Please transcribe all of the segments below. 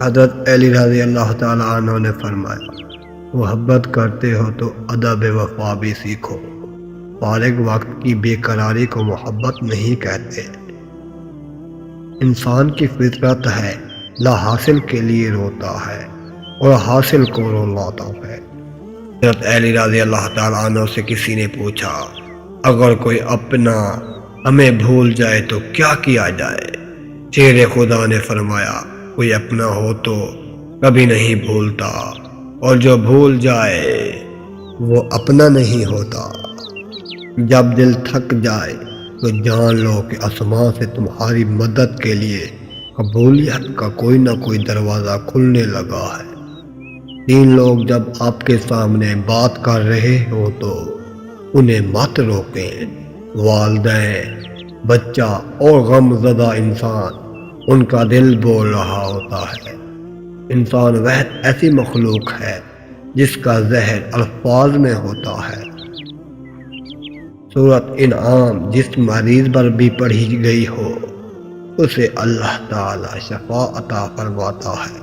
حضرت علی رضی اللہ تعالیٰ عنہ نے فرمایا، محبت کرتے ہو تو ادب وفا بھی سیکھو۔ فارغ وقت کی بے قراری کو محبت نہیں کہتے۔ انسان کی فطرت ہے لا حاصل کے لیے روتا ہے اور حاصل کو رلاتا ہے۔ حضرت علی رضی اللہ تعالیٰ عنہ سے کسی نے پوچھا، اگر کوئی اپنا ہمیں بھول جائے تو کیا کیا جائے؟ شیر خدا نے فرمایا، کوئی اپنا ہو تو کبھی نہیں بھولتا، اور جو بھول جائے وہ اپنا نہیں ہوتا۔ جب دل تھک جائے تو جان لو کہ آسمان سے تمہاری مدد کے لیے قبولیت کا کوئی نہ کوئی دروازہ کھلنے لگا ہے۔ 3 لوگ جب آپ کے سامنے بات کر رہے ہو تو انہیں مت روکیں، والدین، بچہ اور غم زدہ انسان۔ ان کا دل بول رہا ہوتا ہے۔ انسان وہ ایسی مخلوق ہے جس کا ذہن الفاظ میں ہوتا ہے۔ سورۃ انعام جس مریض پر بھی پڑھی گئی ہو اسے اللہ تعالی شفا عطا فرماتا ہے۔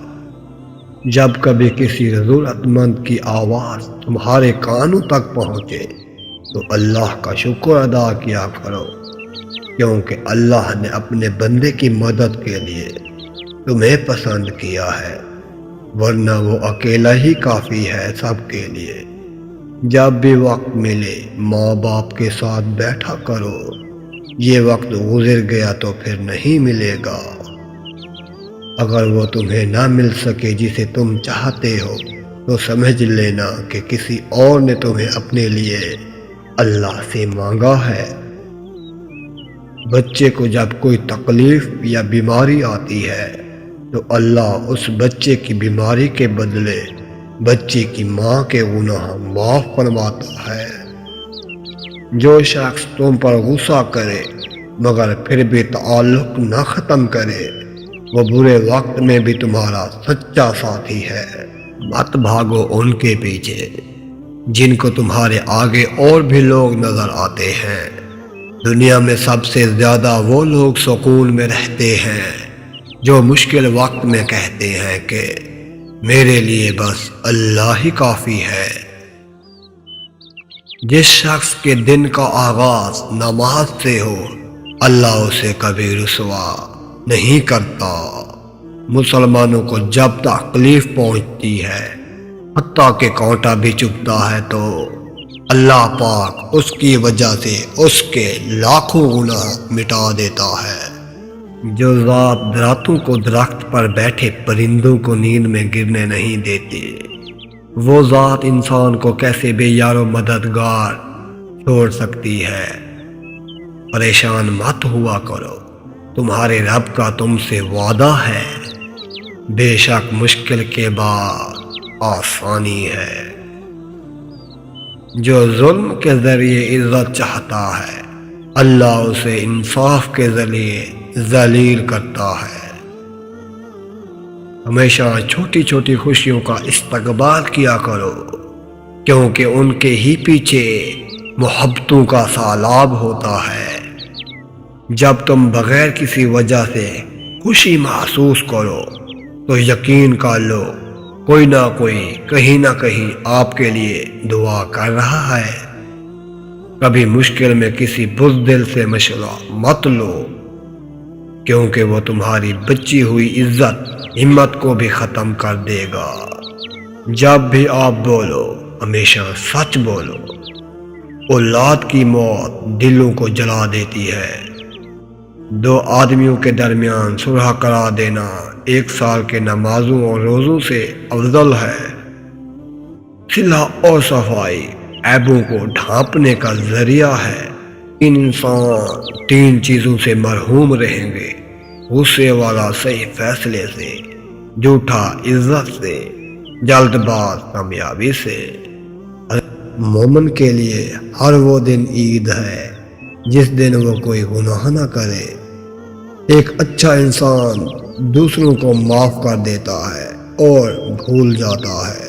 جب کبھی کسی ضرورت مند کی آواز تمہارے کانوں تک پہنچے تو اللہ کا شکر ادا کیا کرو، کیونکہ اللہ نے اپنے بندے کی مدد کے لیے تمہیں پسند کیا ہے، ورنہ وہ اکیلا ہی کافی ہے سب کے لیے۔ جب بھی وقت ملے ماں باپ کے ساتھ بیٹھا کرو، یہ وقت گزر گیا تو پھر نہیں ملے گا۔ اگر وہ تمہیں نہ مل سکے جسے تم چاہتے ہو تو سمجھ لینا کہ کسی اور نے تمہیں اپنے لیے اللہ سے مانگا ہے۔ بچے کو جب کوئی تکلیف یا بیماری آتی ہے تو اللہ اس بچے کی بیماری کے بدلے بچے کی ماں کے گناہ معاف فرماتا ہے۔ جو شخص تم پر غصہ کرے مگر پھر بھی تعلق نہ ختم کرے، وہ برے وقت میں بھی تمہارا سچا ساتھی ہے۔ مت بھاگو ان کے پیچھے جن کو تمہارے آگے اور بھی لوگ نظر آتے ہیں۔ دنیا میں سب سے زیادہ وہ لوگ سکون میں رہتے ہیں جو مشکل وقت میں کہتے ہیں کہ میرے لیے بس اللہ ہی کافی ہے۔ جس شخص کے دن کا آغاز نماز سے ہو اللہ اسے کبھی رسوا نہیں کرتا۔ مسلمانوں کو جب تکلیف پہنچتی ہے حتیٰ کہ کانٹا بھی چبھتا ہے تو اللہ پاک اس کی وجہ سے اس کے لاکھوں گناہ مٹا دیتا ہے۔ جو ذات درختوں کو درخت پر بیٹھے پرندوں کو نیند میں گرنے نہیں دیتی، وہ ذات انسان کو کیسے بے یار و مددگار چھوڑ سکتی ہے۔ پریشان مت ہوا کرو، تمہارے رب کا تم سے وعدہ ہے، بے شک مشکل کے بعد آسانی ہے۔ جو ظلم کے ذریعے عزت چاہتا ہے اللہ اسے انصاف کے ذریعے ذلیل کرتا ہے۔ ہمیشہ چھوٹی چھوٹی خوشیوں کا استقبال کیا کرو، کیونکہ ان کے ہی پیچھے محبتوں کا سیلاب ہوتا ہے۔ جب تم بغیر کسی وجہ سے خوشی محسوس کرو تو یقین کر لو کوئی نہ کوئی کہیں نہ کہیں آپ کے لیے دعا کر رہا ہے۔ کبھی مشکل میں کسی بزدل سے مشورہ مت لو، کیونکہ وہ تمہاری بچی ہوئی عزت ہمت کو بھی ختم کر دے گا۔ جب بھی آپ بولو ہمیشہ سچ بولو۔ اولاد کی موت دلوں کو جلا دیتی ہے۔ 2 آدمیوں کے درمیان صلح کرا دینا 1 سال کے نمازوں اور روزوں سے افضل ہے۔ صلح اور صفائی عیبوں کو ڈھانپنے کا ذریعہ ہے۔ انسان 3 چیزوں سے محروم رہیں گے: غصے والا صحیح فیصلے سے، جھوٹا عزت سے، جلد باز کامیابی سے۔ مومن کے لیے ہر وہ دن عید ہے جس دن وہ کوئی گناہ نہ کرے۔ ایک اچھا انسان دوسروں کو معاف کر دیتا ہے اور بھول جاتا ہے۔